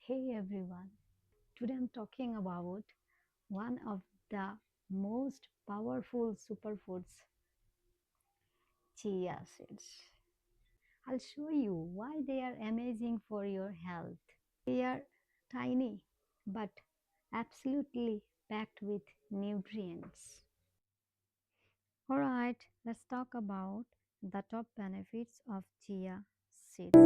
Hey everyone, today I'm talking about one of the most powerful superfoods, chia seeds. I'll show you why they are amazing for your health. They are tiny but absolutely packed with nutrients. Alright, let's talk about the top benefits of chia seeds.